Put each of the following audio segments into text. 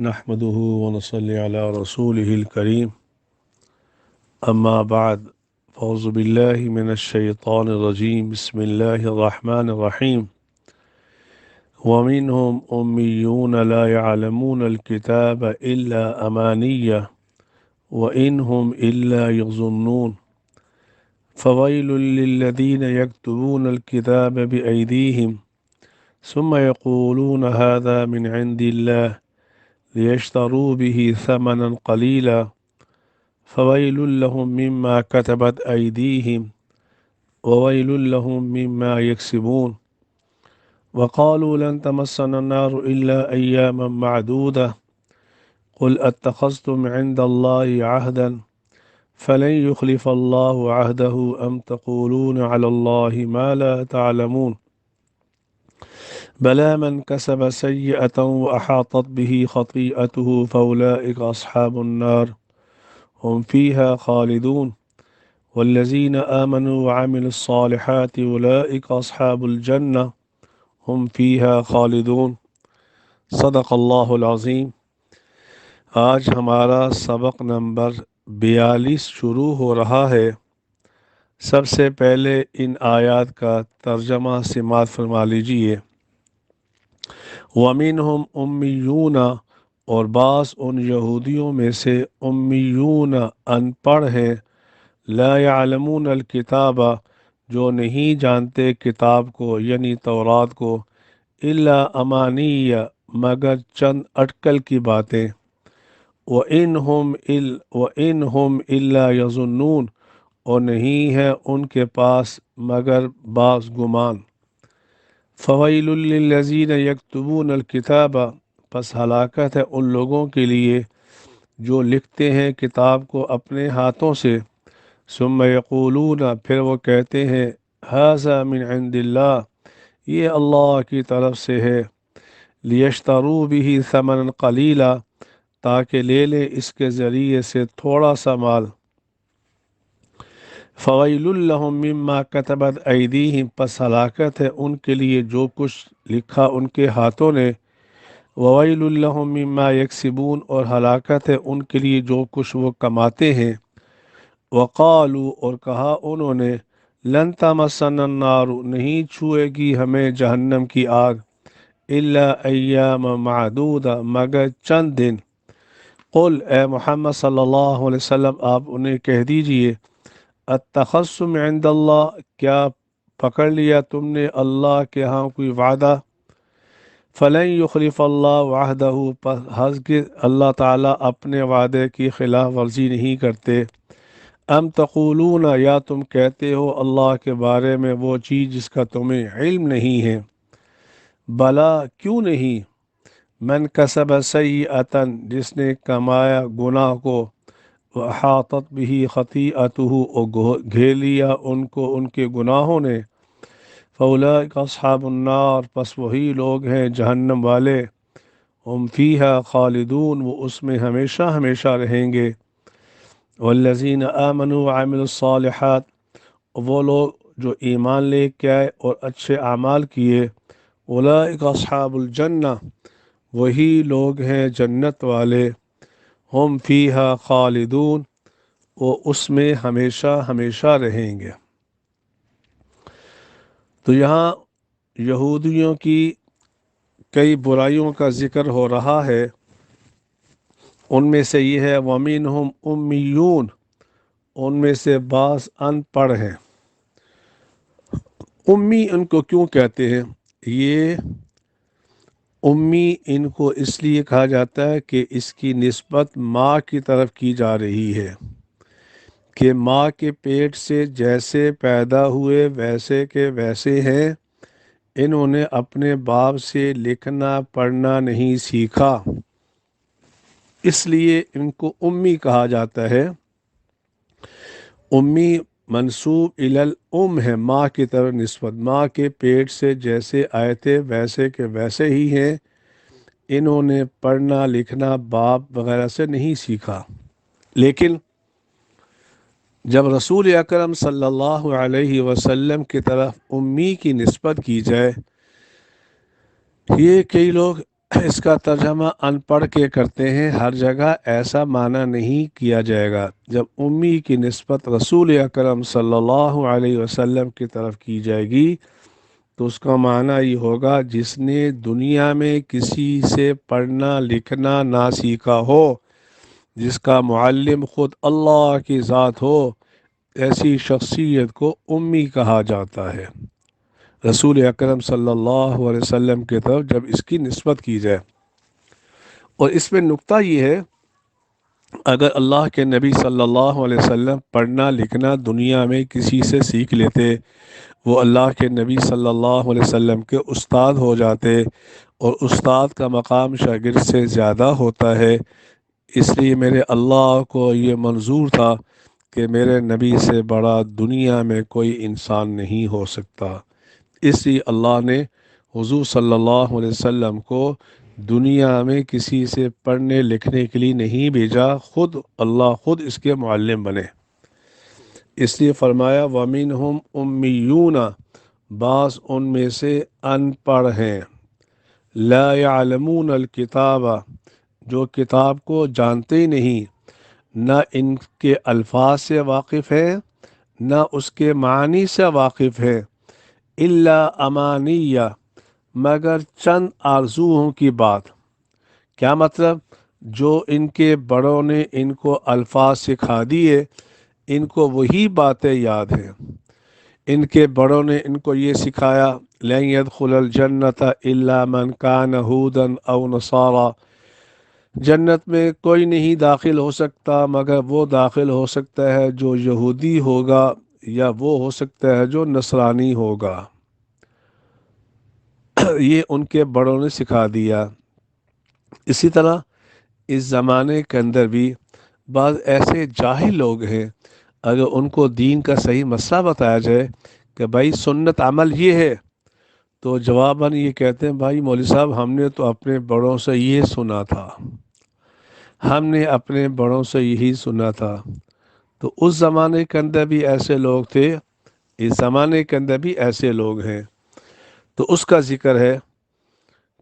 نحمده ونصلي على رسوله الكريم أما بعد فأعوذ بالله من الشيطان الرجيم بسم الله الرحمن الرحيم ومنهم أميون لا يعلمون الكتاب إلا أمانية وإنهم إلا يظنون فويل للذين يكتبون الكتاب بأيديهم ثم يقولون هذا من عند الله ليشتروا به ثمنا قليلا فويل لهم مما كتبت أيديهم وويل لهم مما يكسبون وقالوا لن تمسنا النار إلا أياما معدودة قل أتخذتم عند الله عهدا فلن يخلف الله عهده أم تقولون على الله ما لا تعلمون بلى من كسب سيئة وأحاطت به خطيئته فأولئك أصحاب النار هم فيها خالدون والذين آمنوا وعملوا الصالحات أولئك أصحاب الجنة هم فيها خالدون صدق اللہ العظیم۔ آج ہمارا سبق نمبر 42 شروع ہو رہا ہے۔ سب سے پہلے ان آیات کا ترجمہ سماعت فرما لیجئے۔ وَمِنْهُمْ أُمِّيُّونَ، اور بعض ان یہودیوں میں سے امیون ان پڑھ ہیں، لا يعلمون الکتاب، جو نہیں جانتے کتاب کو یعنی تورات کو، الا امانیہ، مگر چند اٹکل کی باتیں، وَإِنْهُمْ إِلَّا يَظُنُّونَ، اور نہیں ہے ان کے پاس مگر بعض گمان۔ فَوَيْلٌ لِّلَّذِينَ يَكْتُبُونَ الْكِتَابَ، پس ہلاکت ہے ان لوگوں کے لیے جو لکھتے ہیں کتاب کو اپنے ہاتھوں سے، ثم یقولون، پھر وہ کہتے ہیں، ھذا من عند اللہ، یہ اللہ کی طرف سے ہے، لیشتروا به ثمنا قلیلا، تاکہ لے لیں اس کے ذریعے سے تھوڑا سا مال۔ فویل لہم مما کتبت ایدیہم، پس ہلاکت ہے ان کے لیے جو کچھ لکھا ان کے ہاتھوں نے، وویل لہم مما یکسبون، اور ہلاکت ہے ان کے لیے جو کچھ وہ کماتے ہیں۔ وقالوا، اور کہا انہوں نے، لن تمسنا النار، نہیں چھوئے گی ہمیں جہنم کی آگ، الا ایام معدودہ، مگر چند دن۔ قل، اے محمد صلی اللہ علیہ وسلم آپ انہیں کہہ دیجئے، اتخذتم عند اللہ، کیا پکڑ لیا تم نے اللہ کے ہاں کوئی وعدہ؟ فلن یخلف اللہ عہدہ، پس ہرگز اللہ تعالیٰ اپنے وعدے کی خلاف ورزی نہیں کرتے۔ ام تقولون، یا تم کہتے ہو اللہ کے بارے میں وہ چیز جس کا تمہیں علم نہیں ہے۔ بلا، کیوں نہیں، من کسب سیئۃ، جس نے کمایا گناہ کو، وَأَحَاطَتْ بِهِ خَطِیئَتُهُ، اور گھیر لیا ان کو ان کے گناہوں نے، فَأُولَٰئِکَ أَصْحَابُ النَّارِ، پس وہی لوگ ہیں جہنم والے، ہم فیہا خالدون، وہ اس میں ہمیشہ ہمیشہ رہیں گے۔ والذین آمنوا وعملوا الصالحات، وہ لوگ جو ایمان لے کے آئے اور اچھے اعمال کیے، اولئک اصحاب الجنہ، وہی لوگ ہیں جنت والے، ہم فیہا خالدون، وہ اس میں ہمیشہ ہمیشہ رہیں گے۔ تو یہاں یہودیوں کی کئی برائیوں کا ذکر ہو رہا ہے، ان میں سے یہ ہے وَمِنْهُمْ أُمِّيُّونَ، ان میں سے بعض ان پڑھ ہیں۔ امی ان کو کیوں کہتے ہیں؟ یہ امی ان کو اس لیے کہا جاتا ہے کہ اس کی نسبت ماں کی طرف کی جا رہی ہے، کہ ماں کے پیٹ سے جیسے پیدا ہوئے ویسے کے ویسے ہیں، انہوں نے اپنے باپ سے لکھنا پڑھنا نہیں سیکھا، اس لیے ان کو امی کہا جاتا ہے۔ امی منسوب الی الام ہے، ماں کی طرف نسبت، ماں کے پیٹ سے جیسے آئے تھے ویسے کے ویسے ہی ہیں، انہوں نے پڑھنا لکھنا باپ وغیرہ سے نہیں سیکھا۔ لیکن جب رسول اکرم صلی اللہ علیہ وسلم کی طرف امی کی نسبت کی جائے، یہ کئی لوگ اس کا ترجمہ ان پڑھ کے کرتے ہیں، ہر جگہ ایسا معنی نہیں کیا جائے گا۔ جب امی کی نسبت رسول اکرم صلی اللہ علیہ وسلم کی طرف کی جائے گی تو اس کا معنی یہ ہوگا جس نے دنیا میں کسی سے پڑھنا لکھنا نہ سیکھا ہو، جس کا معلم خود اللہ کی ذات ہو، ایسی شخصیت کو امی کہا جاتا ہے، رسول اکرم صلی اللہ علیہ وسلم کی طرف جب اس کی نسبت کی جائے۔ اور اس میں نقطہ یہ ہے، اگر اللہ کے نبی صلی اللہ علیہ وسلم پڑھنا لکھنا دنیا میں کسی سے سیکھ لیتے، وہ اللہ کے نبی صلی اللہ علیہ وسلم کے استاد ہو جاتے، اور استاد کا مقام شاگرد سے زیادہ ہوتا ہے، اس لیے میرے اللہ کو یہ منظور تھا کہ میرے نبی سے بڑا دنیا میں کوئی انسان نہیں ہو سکتا، اس لیے اللہ نے حضور صلی اللہ علیہ وسلم کو دنیا میں کسی سے پڑھنے لکھنے کے لیے نہیں بھیجا، خود اللہ خود اس کے معلم بنے۔ اس لیے فرمایا وَمِنْهُمْ أُمِّيُّونَ، بعض ان میں سے ان پڑھ ہیں، لا يعلمون الکتاب، جو کتاب کو جانتے ہی نہیں، نہ ان کے الفاظ سے واقف ہے نہ اس کے معنی سے واقف ہے، الا امانیہ، مگر چند آرزوؤں کی بات۔ کیا مطلب؟ جو ان کے بڑوں نے ان کو الفاظ سکھا دیے، ان کو وہی باتیں یاد ہیں۔ ان کے بڑوں نے ان کو یہ سکھایا لن يدخل الجنت الا من كان هودا او نصارا، جنت میں کوئی نہیں داخل ہو سکتا مگر وہ داخل ہو سکتا ہے جو یہودی ہوگا، یا وہ ہو سکتا ہے جو نصرانی ہوگا۔ یہ ان کے بڑوں نے سکھا دیا۔ اسی طرح اس زمانے کے اندر بھی بعض ایسے جاہل لوگ ہیں، اگر ان کو دین کا صحیح مسئلہ بتایا جائے کہ بھائی سنت عمل یہ ہے، تو جواباً یہ کہتے ہیں بھائی مولوی صاحب ہم نے تو اپنے بڑوں سے یہ سنا تھا، ہم نے اپنے بڑوں سے یہی سنا تھا۔ تو اس زمانے کے اندر بھی ایسے لوگ تھے، اس زمانے کے اندر بھی ایسے لوگ ہیں۔ تو اس کا ذکر ہے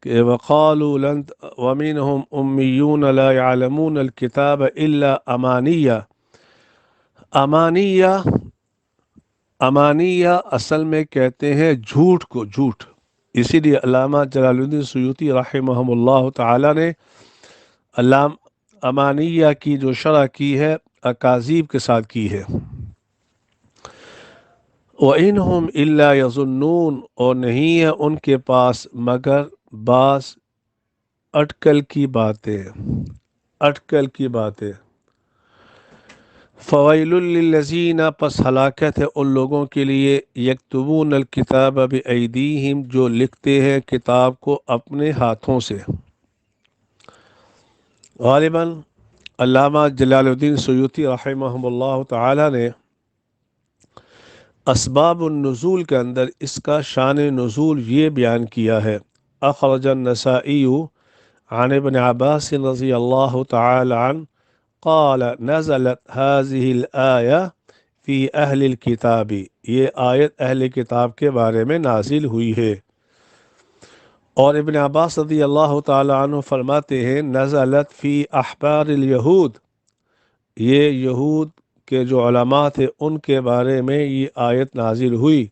کہ وَقَالُوا لَن وَمِنْهُمْ أُمِّيُّونَ لَا يَعْلَمُونَ الْكِتَابَ إِلَّا أَمَانِيَّ۔ امانیہ اصل میں کہتے ہیں جھوٹ کو، جھوٹ۔ اسی لیے علامہ جلال الدین سیوطی رحمہ اللہ تعالی نے علام امانیہ کی جو شرح کی ہے اکاذیب کے ساتھ کی ہے۔ وَإِنْهُمْ إِلَّا يَظُنُّونَ، اور نہیں ہے ان کے پاس مگر بعض اٹکل کی باتیں، اٹکل کی باتیں۔ فَوَيْلٌ لِّلَّذِينَ، پس ہلاکت ہے ان لوگوں کے لیے، یکتبون الکتاب بِأَیْدِیہم، جو لکھتے ہیں کتاب کو اپنے ہاتھوں سے۔ غالباً علامہ جلال الدین سیوطی رحمہ اللہ تعالی نے اسباب النزول کے اندر اس کا شان نزول یہ بیان کیا ہے۔ اخرج النسائی عن ابن عباس رضی اللہ تعالی عنہ قال نزلت هذه الآیہ فی اہل الکتاب، یہ آیت اہل کتاب کے بارے میں نازل ہوئی ہے۔ اور ابن عباس رضی اللہ تعالی عنہ فرماتے ہیں نزلت فی احبار الیہود، یہ یہود کے جو علماء تھے ان کے بارے میں یہ آیت نازل ہوئی۔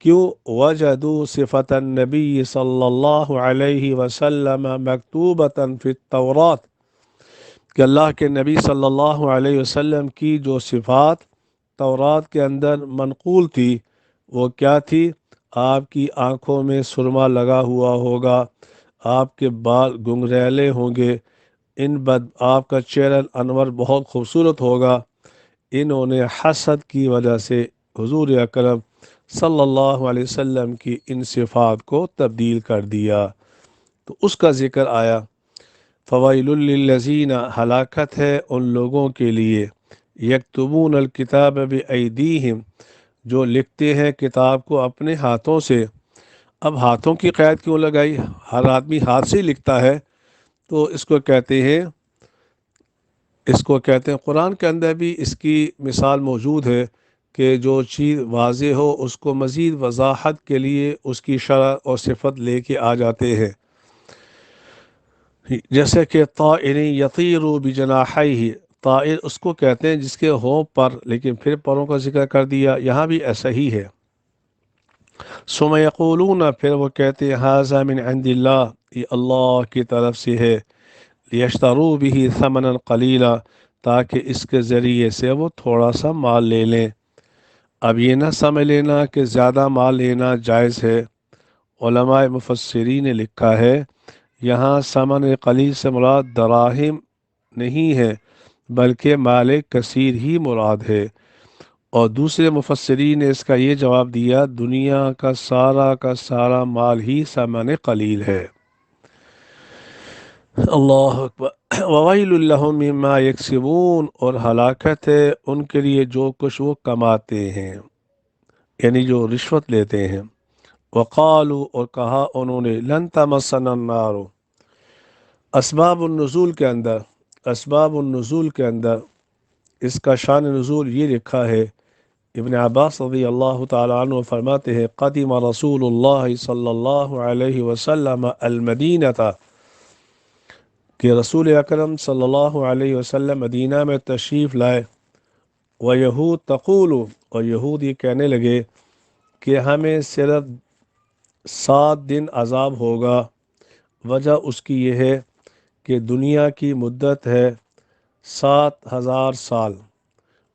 کیوں؟ وجدوا صفت النبی صلی اللہ علیہ وسلم مکتوبۃ فی التوراۃ، کہ اللہ کے نبی صلی اللہ علیہ وسلم کی جو صفات تورات کے اندر منقول تھی وہ کیا تھی؟ آپ کی آنکھوں میں سرما لگا ہوا ہوگا، آپ کے بال گنگریلے ہوں گے، آپ کا چہرہ انور بہت خوبصورت ہوگا۔ انہوں نے حسد کی وجہ سے حضور اکرم صلی اللہ علیہ وسلم کی ان صفات کو تبدیل کر دیا، تو اس کا ذکر آیا۔ فویل للذین، ہلاکت ہے ان لوگوں کے لیے، یکتبون الکتاب بایدیہم، جو لکھتے ہیں کتاب کو اپنے ہاتھوں سے۔ اب ہاتھوں کی قید کیوں لگائی؟ ہر آدمی ہاتھ سے لکھتا ہے، تو اس کو کہتے ہیں قرآن کے اندر بھی اس کی مثال موجود ہے کہ جو چیز واضح ہو اس کو مزید وضاحت کے لیے اس کی شرح اور صفت لے کے آ جاتے ہیں۔ جیسے کہ طائر یطیر بجناحیہ، طائر اس کو کہتے ہیں جس کے ہوں پر، لیکن پھر پروں کا ذکر کر دیا، یہاں بھی ایسا ہی ہے۔ ثم یقولون، پھر وہ کہتے ہیں ھذا من عند اللہ، یہ اللہ کی طرف سے ہے، لیشتروا به ثمنا قلیلا، تاکہ اس کے ذریعے سے وہ تھوڑا سا مال لے لیں۔ اب یہ نہ سمجھ لینا کہ زیادہ مال لینا جائز ہے۔ علماء مفسرین نے لکھا ہے یہاں ثمن قلیل سے مراد دراہم نہیں ہے، بلکہ مال کثیر ہی مراد ہے۔ اور دوسرے مفسرین نے اس کا یہ جواب دیا دنیا کا سارا مال ہی ثمن قلیل ہے۔ اللہ اکبر۔ وویل لہم مما یکسبون، اور ہلاکت ہے ان کے لیے جو کچھ وہ کماتے ہیں، یعنی جو رشوت لیتے ہیں۔ وقالوا، اور کہا انہوں نے، لن تمسنا النار، اسباب النزول کے اندر اس کا شان نزول یہ لکھا ہے۔ ابن عباس رضی اللہ تعالی عنہ فرماتے ہیں قدم رسول اللہ صلی اللہ علیہ وسلم المدینہ، کہ رسول اکرم صلی اللہ علیہ وسلم مدینہ میں تشریف لائے۔ ویہود تقول، اور یہود یہ کہنے لگے کہ ہمیں صرف 7 دن عذاب ہوگا۔ وجہ اس کی یہ ہے کہ دنیا کی مدت ہے 7000 سال،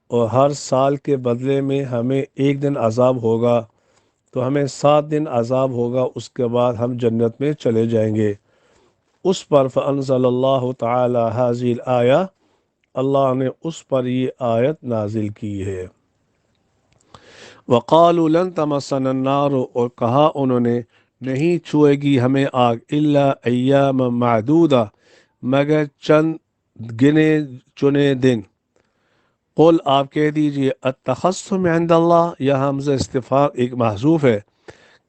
اور ہر سال کے بدلے میں ہمیں 1 دن عذاب ہوگا، تو ہمیں 7 دن عذاب ہوگا، اس کے بعد ہم جنت میں چلے جائیں گے۔ اس پر فانزل اللہ تعالی ھذہ الآیہ، اللہ نے اس پر یہ آیت نازل کی ہے۔ وقالوا لن تمسنا النار، اور کہا انہوں نے نہیں چھوئے گی ہمیں آگ، الا ایام معدودہ، مگر چند گنے چنے دن۔ قل، آپ کہہ دیجئے، اتخذتم عند اللہ، یہ حمزہ استفہام ایک محذوف ہے،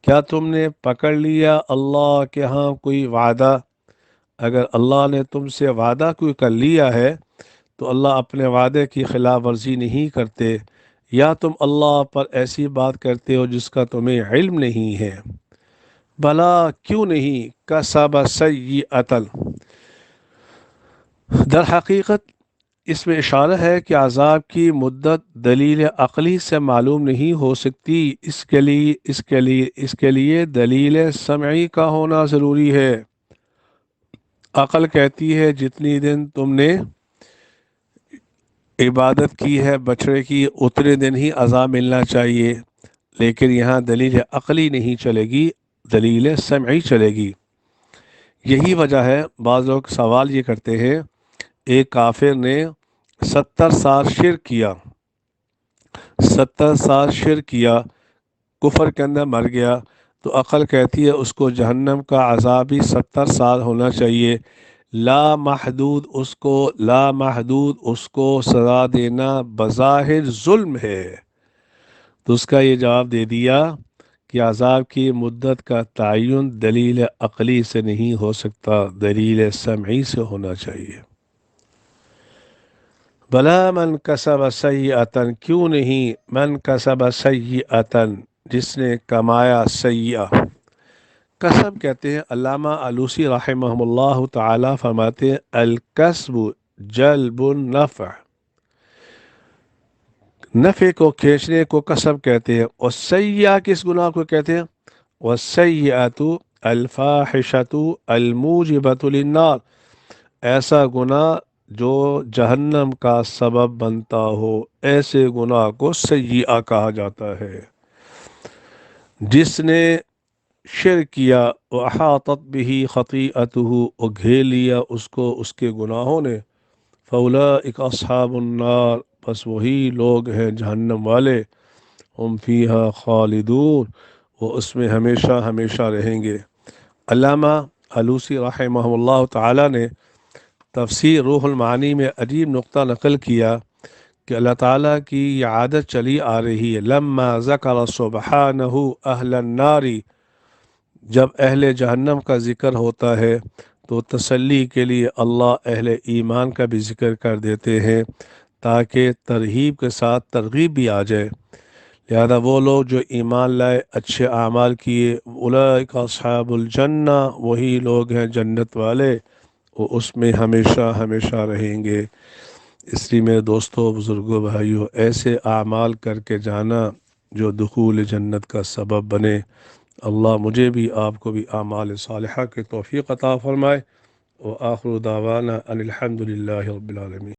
کیا تم نے پکڑ لیا اللہ کے ہاں کوئی وعدہ؟ اگر اللہ نے تم سے وعدہ کوئی کر لیا ہے تو اللہ اپنے وعدے کی خلاف ورزی نہیں کرتے، یا تم اللہ پر ایسی بات کرتے ہو جس کا تمہیں علم نہیں ہے۔ بھلا کیوں نہیں، کسب سیئۃ، در حقیقت اس میں اشارہ ہے کہ عذاب کی مدت دلیل عقلی سے معلوم نہیں ہو سکتی، اس کے لیے دلیل سمعی کا ہونا ضروری ہے۔ عقل کہتی ہے جتنی دن تم نے عبادت کی ہے بچڑے کی، اتنے دن ہی عذاب ملنا چاہیے، لیکن یہاں دلیل عقلی نہیں چلے گی، دلیل سمعی چلے گی۔ یہی وجہ ہے بعض لوگ سوال یہ کرتے ہیں، ایک کافر نے 70 سال شرک کیا، 70 سال شرک کیا، کفر کے اندر مر گیا، تو عقل کہتی ہے اس کو جہنم کا عذاب بھی 70 سال ہونا چاہیے، لا محدود اس کو سزا دینا بظاہر ظلم ہے۔ تو اس کا یہ جواب دے دیا کہ عذاب کی مدت کا تعین دلیل عقلی سے نہیں ہو سکتا، دلیل سمعی سے ہونا چاہیے۔ بلا من کسب سیئۃ، کیوں نہیں، من کسب سیئۃ، جس نے کمایا سیئہ۔ کسب کہتے ہیں، علامہ آلوسی رحمہ اللہ تعالی فرماتے ہیں الکسب جلب النفع، نفع کو کھینچنے کو کسب کہتے ہیں۔ اور سیئہ کس گناہ کو کہتے ہیں؟ والسیئۃ الفاحشۃ الموجبۃ للنار، ایسا گناہ جو جہنم کا سبب بنتا ہو، ایسے گناہ کو سیئہ کہا جاتا ہے۔ جس نے شرک کیا، وَأَحَاطَتْ بِهِ خَطِیئَتُهُ، اور گھیر لیا اس کو اس کے گناہوں نے، فَأُولَٰئِکَ أَصْحَابُ النَّارِ، بس وہی لوگ ہیں جہنم والے، ہم فیہا خالدون، وہ اس میں ہمیشہ ہمیشہ رہیں گے۔ علامہ آلوسی رحمہ اللہ تعالی نے تفسیر روح المعانی میں عجیب نقطہ نقل کیا کہ اللہ تعالیٰ کی یہ عادت چلی آ رہی ہے، لما ذکر سبحانہ اہل النار، جب اہل جہنم کا ذکر ہوتا ہے تو تسلی کے لیے اللہ اہل ایمان کا بھی ذکر کر دیتے ہیں، تاکہ ترہیب کے ساتھ ترغیب بھی آ جائے۔ لہذا وہ لوگ جو ایمان لائے، اچھے اعمال کیے، اولئک اصحاب الجنہ، وہی لوگ ہیں جنت والے، وہ اس میں ہمیشہ ہمیشہ رہیں گے۔ اس لیے میرے دوستوں، بزرگوں، بھائیوں، ایسے اعمال کر کے جانا جو دخول جنت کا سبب بنے۔ اللہ مجھے بھی آپ کو بھی اعمال صالحہ کے توفیق عطا فرمائے۔ وآخر دعوانا ان الحمد للہ رب العالمین۔